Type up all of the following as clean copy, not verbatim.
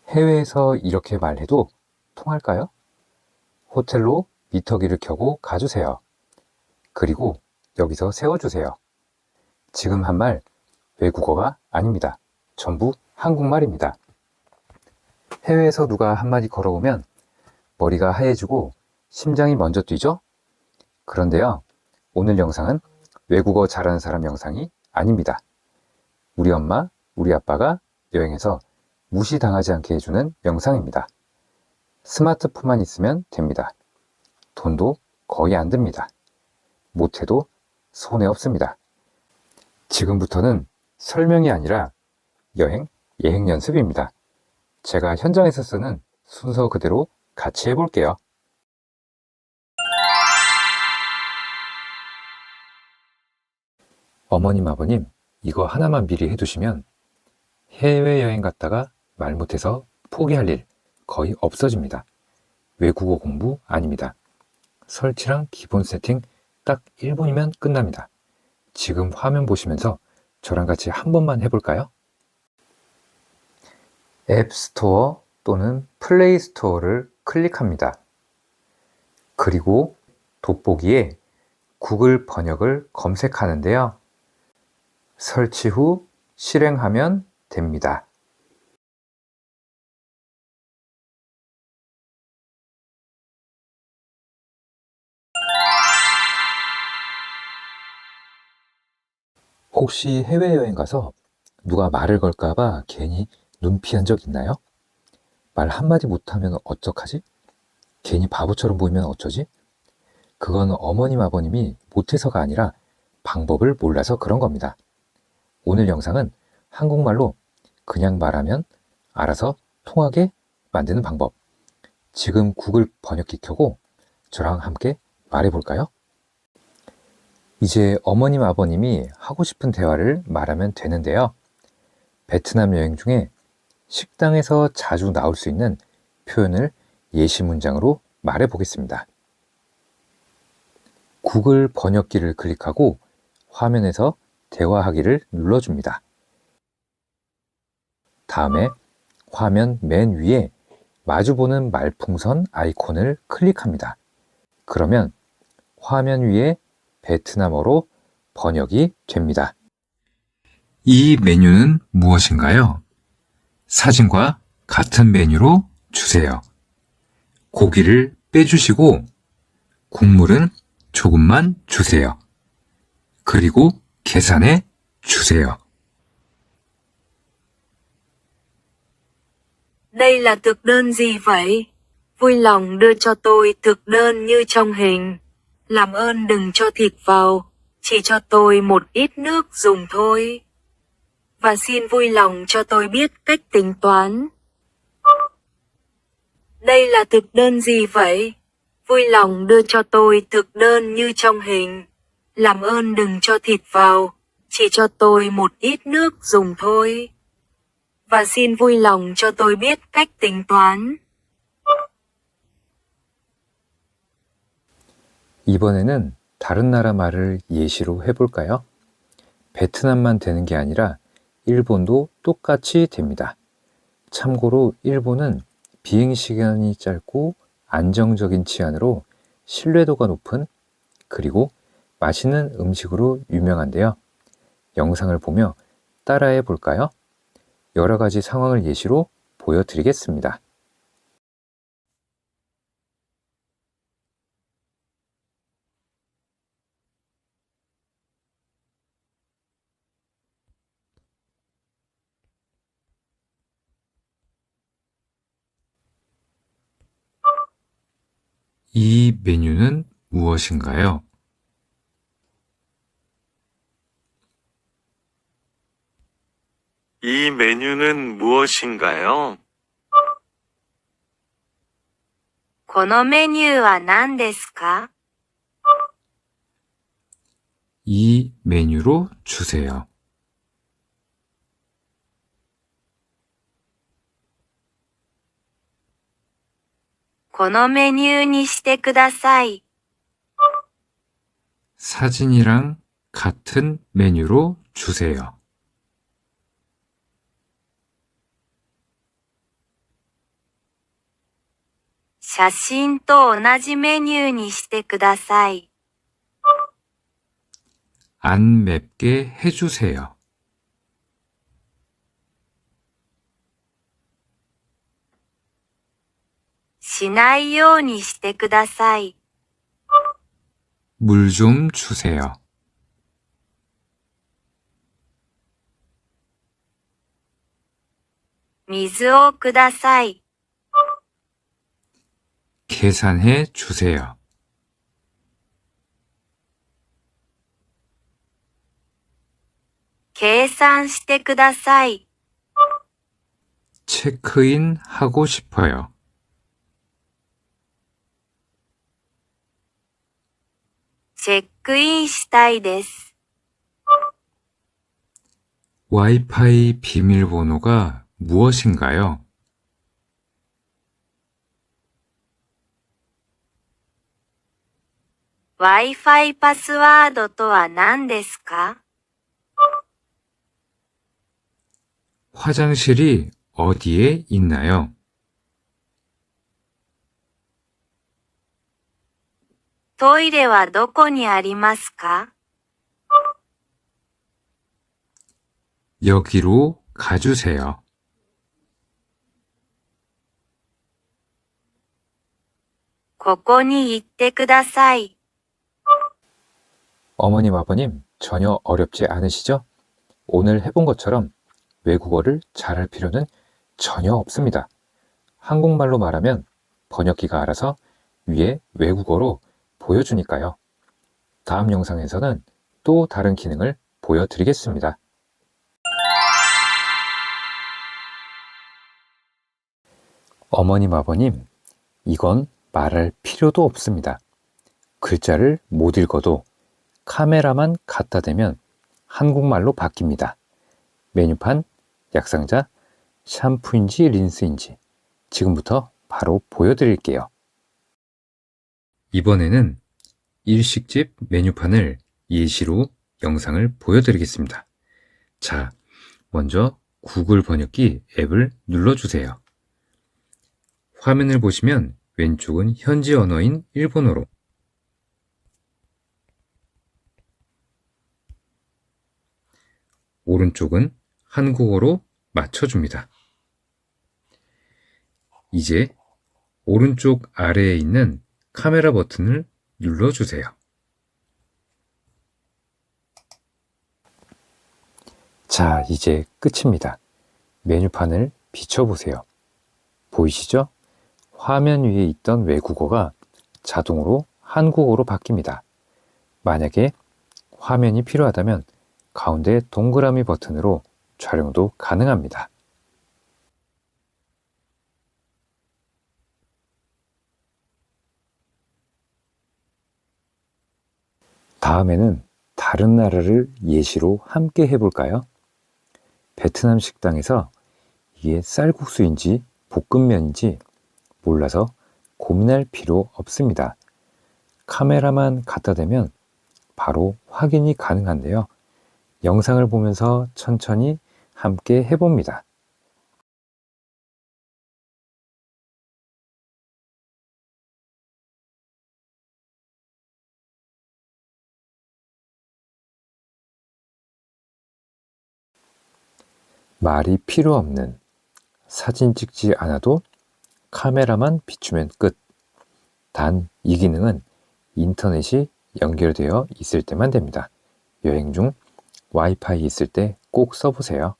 해외에서 이렇게 말해도 통할까요? 호텔로 미터기를 켜고 가주세요. 그리고 여기서 세워주세요. 지금 한 말 외국어가 아닙니다. 전부 한국말입니다. 해외에서 누가 한마디 걸어오면 머리가 하얘지고 심장이 먼저 뛰죠? 그런데요, 오늘 영상은 외국어 잘하는 사람 영상이 아닙니다. 우리 엄마, 우리 아빠가 여행에서 무시당하지 않게 해주는 영상입니다. 스마트폰만 있으면 됩니다. 돈도 거의 안 듭니다. 못해도 손해 없습니다. 지금부터는 설명이 아니라 여행, 예행 연습입니다. 제가 현장에서 쓰는 순서 그대로 같이 해볼게요. 어머님, 아버님, 이거 하나만 미리 해두시면 해외여행 갔다가 말 못해서 포기할 일 거의 없어집니다. 외국어 공부 아닙니다. 설치랑 기본 세팅 딱 1분이면 끝납니다. 지금 화면 보시면서 저랑 같이 한 번만 해볼까요? 앱스토어 또는 플레이스토어를 클릭합니다. 그리고 돋보기에 구글 번역을 검색하는데요. 설치 후 실행하면 됩니다. 혹시 해외여행 가서 누가 말을 걸까봐 괜히 눈 피한 적 있나요? 말 한마디 못하면 어떡하지? 괜히 바보처럼 보이면 어쩌지? 그건 어머님, 아버님이 못해서가 아니라 방법을 몰라서 그런 겁니다. 오늘 영상은 한국말로 그냥 말하면 알아서 통하게 만드는 방법. 지금 구글 번역기 켜고 저랑 함께 말해볼까요? 이제 어머님, 아버님이 하고 싶은 대화를 말하면 되는데요. 베트남 여행 중에 식당에서 자주 나올 수 있는 표현을 예시 문장으로 말해 보겠습니다. 구글 번역기를 클릭하고 화면에서 대화하기를 눌러줍니다. 다음에 화면 맨 위에 마주보는 말풍선 아이콘을 클릭합니다. 그러면 화면 위에 베트남어로 번역이 됩니다. 이 메뉴는 무엇인가요? 사진과 같은 메뉴로 주세요. 고기를 빼주시고 국물은 조금만 주세요. 그리고 계산해 주세요. Đây là thực đơn gì vậy? Vui lòng đưa cho tôi thực đơn như trong hình. Làm ơn đừng cho thịt vào, chỉ cho tôi một ít nước dùng thôi. Và xin vui lòng cho tôi biết cách tính toán. Đây là thực đơn gì vậy? Vui lòng đưa cho tôi thực đơn như trong hình. Làm ơn đừng cho thịt vào, chỉ cho tôi một ít nước dùng thôi. Và xin vui lòng cho tôi biết cách tính toán. 이번에는 다른 나라 말을 예시로 해볼까요? 베트남만 되는 게 아니라 일본도 똑같이 됩니다. 참고로 일본은 비행시간이 짧고 안정적인 치안으로 신뢰도가 높은 그리고 맛있는 음식으로 유명한데요. 영상을 보며 따라해 볼까요? 여러 가지 상황을 예시로 보여드리겠습니다. 이 메뉴는 무엇인가요? 이 메뉴는 무엇인가요? このメニューは何ですか? 이 메뉴로 주세요. このメニューにしてください. 사진이랑 같은 메뉴로 주세요. 写真と同じメニューにしてください。 안 맵게 해주세요. しないようにしてください。 물 좀 주세요. 水をください。 계산해 주세요. 計算してください。 체크인 하고 싶어요. チェックインしたいです。 와이파이 비밀번호가 무엇인가요? ？Wi-Fi パスワードとは何ですか？ 화장실이 어디에 있나요? トイレはどこにありますか？ 여기로 가주세요. ここに行ってください。 어머님, 아버님, 전혀 어렵지 않으시죠? 오늘 해본 것처럼 외국어를 잘할 필요는 전혀 없습니다. 한국말로 말하면 번역기가 알아서 위에 외국어로 보여주니까요. 다음 영상에서는 또 다른 기능을 보여드리겠습니다. 어머님, 아버님, 이건 말할 필요도 없습니다. 글자를 못 읽어도 카메라만 갖다 대면 한국말로 바뀝니다. 메뉴판, 약상자, 샴푸인지 린스인지 지금부터 바로 보여드릴게요. 이번에는 일식집 메뉴판을 예시로 영상을 보여드리겠습니다. 자, 먼저 구글 번역기 앱을 눌러주세요. 화면을 보시면 왼쪽은 현지 언어인 일본어로, 오른쪽은 한국어로 맞춰줍니다. 이제 오른쪽 아래에 있는 카메라 버튼을 눌러주세요. 자, 이제 끝입니다. 메뉴판을 비춰보세요. 보이시죠? 화면 위에 있던 외국어가 자동으로 한국어로 바뀝니다. 만약에 화면이 필요하다면 가운데 동그라미 버튼으로 촬영도 가능합니다. 다음에는 다른 나라를 예시로 함께 해볼까요? 베트남 식당에서 이게 쌀국수인지 볶음면인지 몰라서 고민할 필요 없습니다. 카메라만 갖다 대면 바로 확인이 가능한데요. 영상을 보면서 천천히 함께 해봅니다. 말이 필요 없는, 사진 찍지 않아도 카메라만 비추면 끝. 단 이 기능은 인터넷이 연결되어 있을 때만 됩니다. 여행 중 와이파이 있을 때 꼭 써보세요.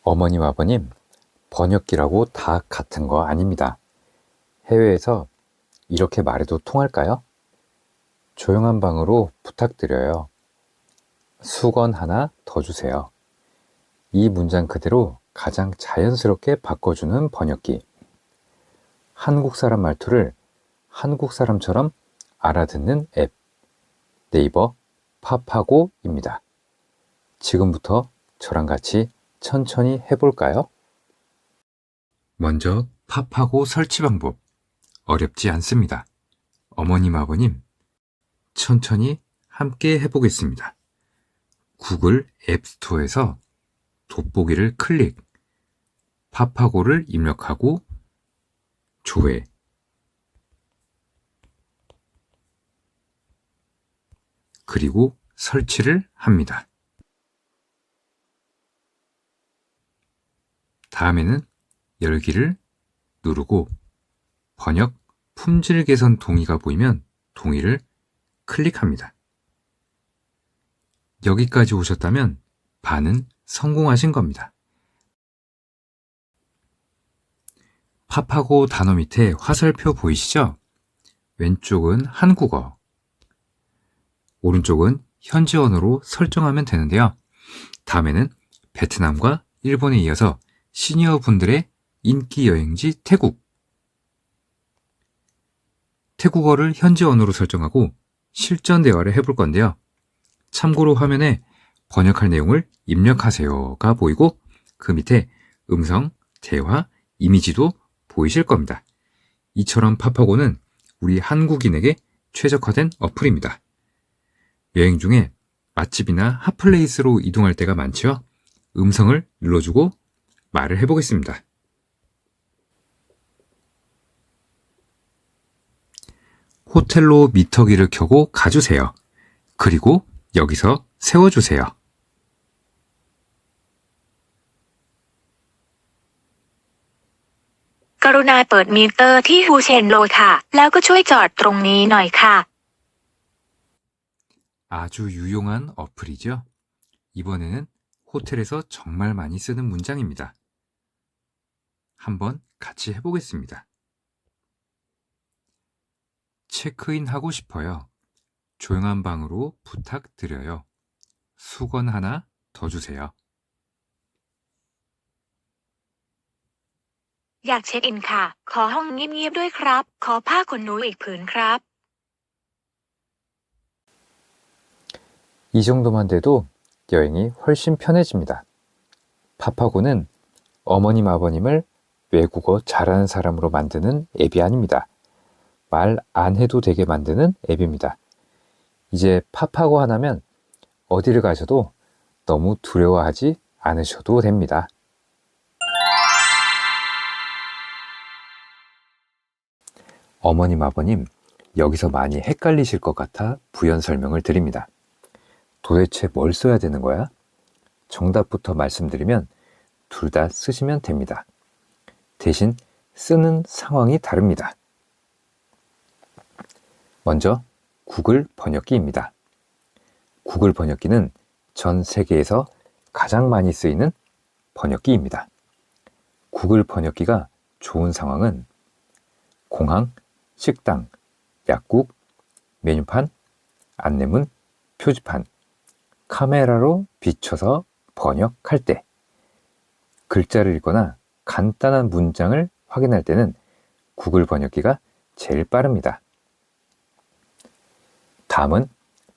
어머님, 아버님, 번역기라고 다 같은 거 아닙니다. 해외에서 이렇게 말해도 통할까요? 조용한 방으로 부탁드려요. 수건 하나 더 주세요. 이 문장 그대로 가장 자연스럽게 바꿔주는 번역기. 한국 사람 말투를 한국 사람처럼 알아듣는 앱. 네이버 팝하고입니다. 지금부터 저랑 같이 천천히 해볼까요? 먼저 팝하고 설치 방법 어렵지 않습니다. 어머님, 아버님, 천천히 함께 해보겠습니다. 구글 앱스토어에서 돋보기를 클릭, 팝하고를 입력하고 조회, 그리고 설치를 합니다. 다음에는 열기를 누르고 번역 품질 개선 동의가 보이면 동의를 클릭합니다. 여기까지 오셨다면 반은 성공하신 겁니다. 팝하고 단어 밑에 화살표 보이시죠? 왼쪽은 한국어, 오른쪽은 현지 언어로 설정하면 되는데요. 다음에는 베트남과 일본에 이어서 시니어 분들의 인기 여행지 태국. 태국어를 현지 언어로 설정하고 실전 대화를 해볼 건데요. 참고로 화면에 번역할 내용을 입력하세요가 보이고 그 밑에 음성, 대화, 이미지도 보이실 겁니다. 이처럼 팝하고는 우리 한국인에게 최적화된 어플입니다. 여행 중에 맛집이나 핫플레이스로 이동할 때가 많죠. 음성을 눌러주고 말을 해보겠습니다. 호텔로 미터기를 켜고 가주세요. 그리고 여기서 세워주세요. กรุณาเปิดมิเตอร์ที่ฮูเชนโลค่ะ แล้วก็ช่วยจอดตรงนี้หน่อยค่ะ 아주 유용한 어플이죠. 이번에는 호텔에서 정말 많이 쓰는 문장입니다. 한번 같이 해보겠습니다. 체크인 하고 싶어요. 조용한 방으로 부탁드려요. 수건 하나 더 주세요. อยากเช็คอินค่ะ ขอห้องเงียบๆด้วยครับ ขอผ้าขนหนูอีกผืนครับ 이 정도만 돼도 여행이 훨씬 편해집니다. 팝하고는 어머님, 아버님을 외국어 잘하는 사람으로 만드는 앱이 아닙니다. 말 안 해도 되게 만드는 앱입니다. 이제 팝하고 하나면 어디를 가셔도 너무 두려워하지 않으셔도 됩니다. 어머님, 아버님, 여기서 많이 헷갈리실 것 같아 부연 설명을 드립니다. 도대체 뭘 써야 되는 거야? 정답부터 말씀드리면 둘 다 쓰시면 됩니다. 대신 쓰는 상황이 다릅니다. 먼저 구글 번역기입니다. 구글 번역기는 전 세계에서 가장 많이 쓰이는 번역기입니다. 구글 번역기가 좋은 상황은 공항, 식당, 약국, 메뉴판, 안내문, 표지판, 카메라로 비춰서 번역할 때, 글자를 읽거나 간단한 문장을 확인할 때는 구글 번역기가 제일 빠릅니다. 다음은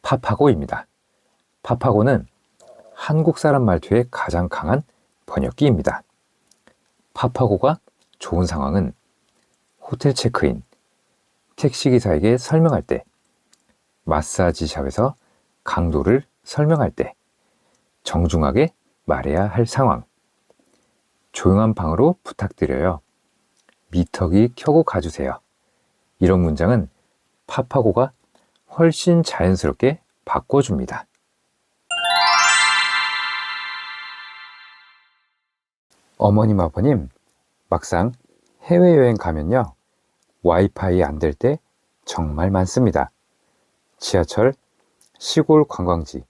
팝하고입니다. 팝하고는 한국 사람 말투에 가장 강한 번역기입니다. 팝하고가 좋은 상황은 호텔 체크인, 택시기사에게 설명할 때, 마사지샵에서 강도를 설명할 때, 정중하게 말해야 할 상황, 조용한 방으로 부탁드려요. 미터기 켜고 가주세요. 이런 문장은 팝하고가 훨씬 자연스럽게 바꿔줍니다. 어머님, 아버님, 막상 해외여행 가면요, 와이파이 안 될 때 정말 많습니다. 지하철, 시골 관광지,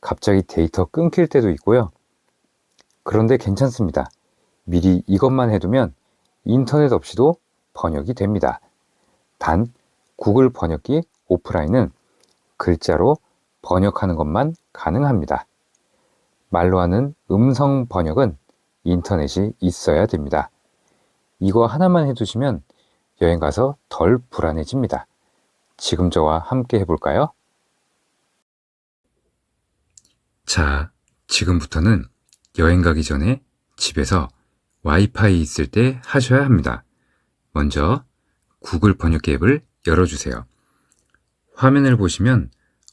갑자기 데이터 끊길 때도 있고요. 그런데 괜찮습니다. 미리 이것만 해두면 인터넷 없이도 번역이 됩니다. 단, 구글 번역기 오프라인은 글자로 번역하는 것만 가능합니다. 말로 하는 음성 번역은 인터넷이 있어야 됩니다. 이거 하나만 해두시면 여행 가서 덜 불안해집니다. 지금 저와 함께 해볼까요? 자, 지금부터는 여행 가기 전에 집에서 와이파이 있을 때 하셔야 합니다. 먼저 구글 번역기 앱을 열어주세요. 화면을 보시면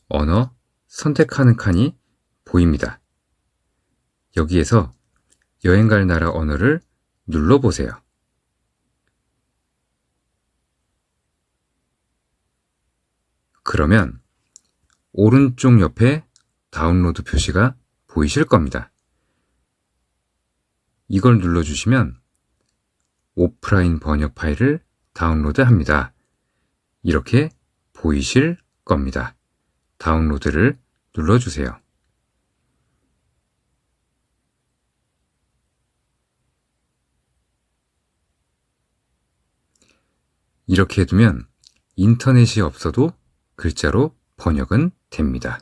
언어 선택하는 칸이 보입니다. 여기에서 여행 갈 나라 언어를 눌러보세요. 그러면 오른쪽 옆에 다운로드 표시가 보이실 겁니다. 이걸 눌러주시면 오프라인 번역 파일을 다운로드합니다. 이렇게 보이실 겁니다. 다운로드를 눌러주세요. 이렇게 해두면 인터넷이 없어도 글자로 번역은 됩니다.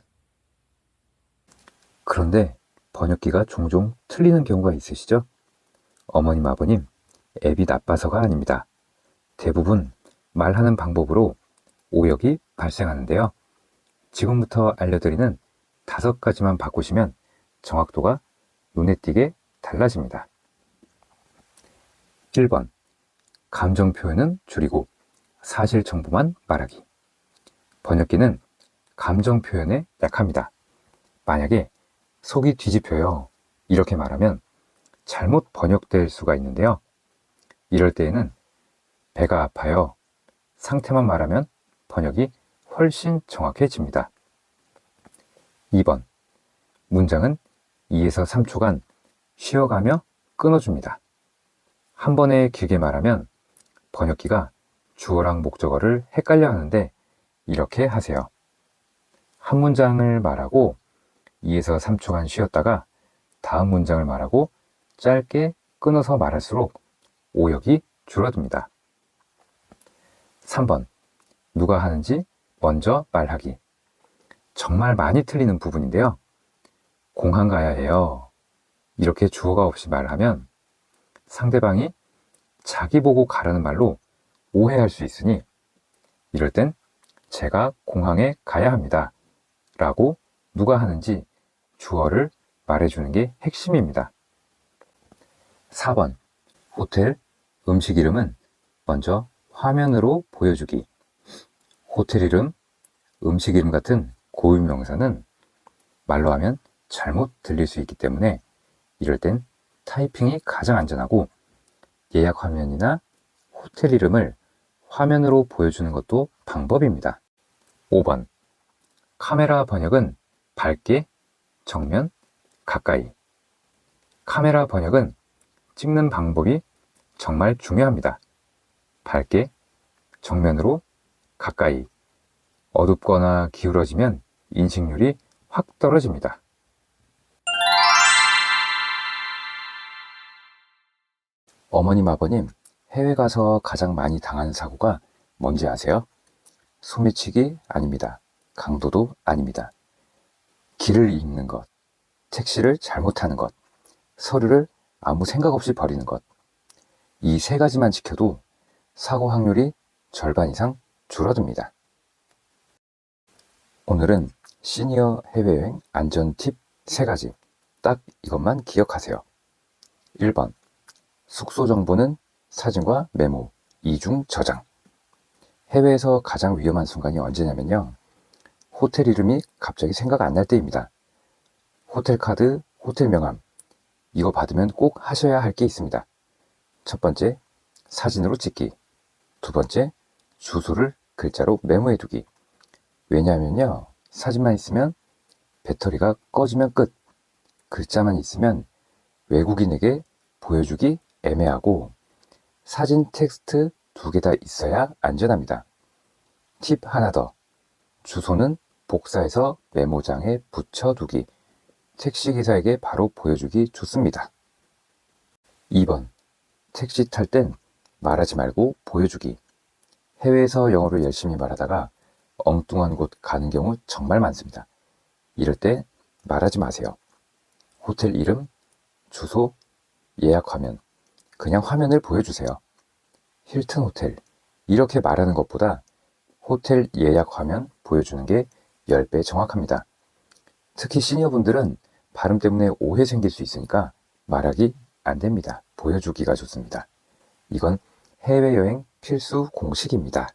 그런데 번역기가 종종 틀리는 경우가 있으시죠? 어머님, 아버님, 앱이 나빠서가 아닙니다. 대부분 말하는 방법으로 오역이 발생하는데요. 지금부터 알려드리는 5가지만 바꾸시면 정확도가 눈에 띄게 달라집니다. 1번, 감정 표현은 줄이고 사실 정보만 말하기. 번역기는 감정 표현에 약합니다. 만약에 속이 뒤집혀요, 이렇게 말하면 잘못 번역될 수가 있는데요. 이럴 때에는 배가 아파요, 상태만 말하면 번역이 훨씬 정확해집니다. 2번, 문장은 2에서 3초간 쉬어가며 끊어줍니다. 한 번에 길게 말하면 번역기가 주어랑 목적어를 헷갈려 하는데 이렇게 하세요. 한 문장을 말하고 2에서 3초간 쉬었다가 다음 문장을 말하고 짧게 끊어서 말할수록 오역이 줄어듭니다. 3번, 누가 하는지 먼저 말하기. 정말 많이 틀리는 부분인데요. 공항 가야 해요, 이렇게 주어가 없이 말하면 상대방이 자기 보고 가라는 말로 오해할 수 있으니 이럴 땐 제가 공항에 가야 합니다 라고 누가 하는지 주어를 말해주는 게 핵심입니다. 4번, 호텔 음식 이름은 먼저 화면으로 보여주기. 호텔 이름, 음식 이름 같은 고유 명사는 말로 하면 잘못 들릴 수 있기 때문에 이럴 땐 타이핑이 가장 안전하고 예약 화면이나 호텔 이름을 화면으로 보여주는 것도 방법입니다. 5번, 카메라 번역은 밝게, 정면, 가까이. 카메라 번역은 찍는 방법이 정말 중요합니다. 밝게, 정면으로, 가까이. 어둡거나 기울어지면 인식률이 확 떨어집니다. 어머님, 아버님, 해외 가서 가장 많이 당하는 사고가 뭔지 아세요? 소매치기 아닙니다. 강도도 아닙니다. 길을 잃는 것, 택시를 잘못하는 것, 서류를 아무 생각 없이 버리는 것. 이 3가지만 지켜도 사고 확률이 절반 이상 줄어듭니다. 오늘은 시니어 해외여행 안전 팁 3가지. 딱 이것만 기억하세요. 1번, 숙소 정보는 사진과 메모, 이중 저장. 해외에서 가장 위험한 순간이 언제냐면요, 호텔 이름이 갑자기 생각 안 날 때입니다. 호텔 카드, 호텔 명함, 이거 받으면 꼭 하셔야 할 게 있습니다. 첫 번째, 사진으로 찍기. 2번째, 주소를 글자로 메모해 두기. 왜냐하면요, 사진만 있으면 배터리가 꺼지면 끝. 글자만 있으면 외국인에게 보여주기 애매하고 사진, 텍스트 2개 다 있어야 안전합니다. 팁 하나 더. 주소는 복사해서 메모장에 붙여두기. 택시기사에게 바로 보여주기 좋습니다. 2번, 택시 탈 땐 말하지 말고 보여주기. 해외에서 영어를 열심히 말하다가 엉뚱한 곳 가는 경우 정말 많습니다. 이럴 때 말하지 마세요. 호텔 이름, 주소, 예약 화면, 그냥 화면을 보여주세요. 힐튼 호텔, 이렇게 말하는 것보다 호텔 예약 화면 보여주는 게 10배 정확합니다. 특히 시니어분들은 발음 때문에 오해 생길 수 있으니까 말하기 안 됩니다. 보여주기가 좋습니다. 이건 해외여행 필수 공식입니다.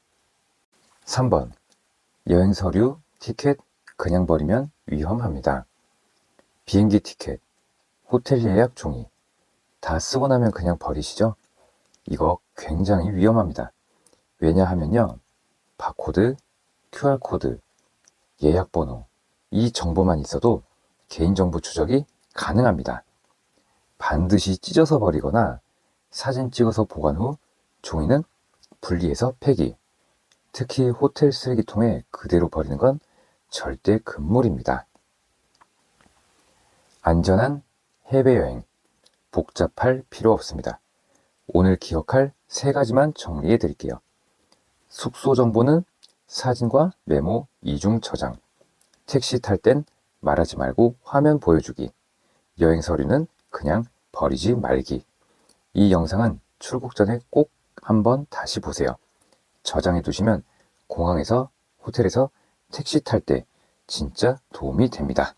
3번. 여행 서류, 티켓 그냥 버리면 위험합니다. 비행기 티켓, 호텔 예약 종이 다 쓰고 나면 그냥 버리시죠? 이거 굉장히 위험합니다. 왜냐하면요, 바코드, QR코드, 예약번호, 이 정보만 있어도 개인정보 추적이 가능합니다. 반드시 찢어서 버리거나 사진 찍어서 보관 후 종이는 분리해서 폐기. 특히 호텔 쓰레기통에 그대로 버리는 건 절대 금물입니다. 안전한 해외여행. 복잡할 필요 없습니다. 오늘 기억할 3가지만 정리해 드릴게요. 숙소 정보는 사진과 메모 이중 저장. 택시 탈 땐 말하지 말고 화면 보여주기. 여행 서류는 그냥 버리지 말기. 이 영상은 출국 전에 꼭 한번 다시 보세요. 저장해 두시면 공항에서, 호텔에서 택시 탈 때 진짜 도움이 됩니다.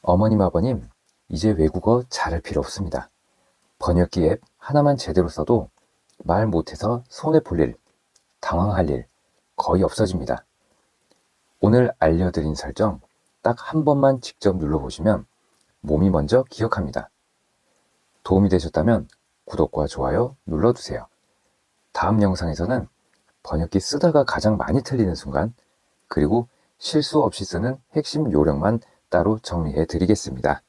어머님, 아버님, 이제 외국어 잘할 필요 없습니다. 번역기 앱 하나만 제대로 써도 말 못해서 손해볼 일, 당황할 일 거의 없어집니다. 오늘 알려드린 설정 딱 한 번만 직접 눌러보시면 몸이 먼저 기억합니다. 도움이 되셨다면 구독과 좋아요 눌러주세요. 다음 영상에서는 번역기 쓰다가 가장 많이 틀리는 순간, 그리고 실수 없이 쓰는 핵심 요령만 따로 정리해 드리겠습니다.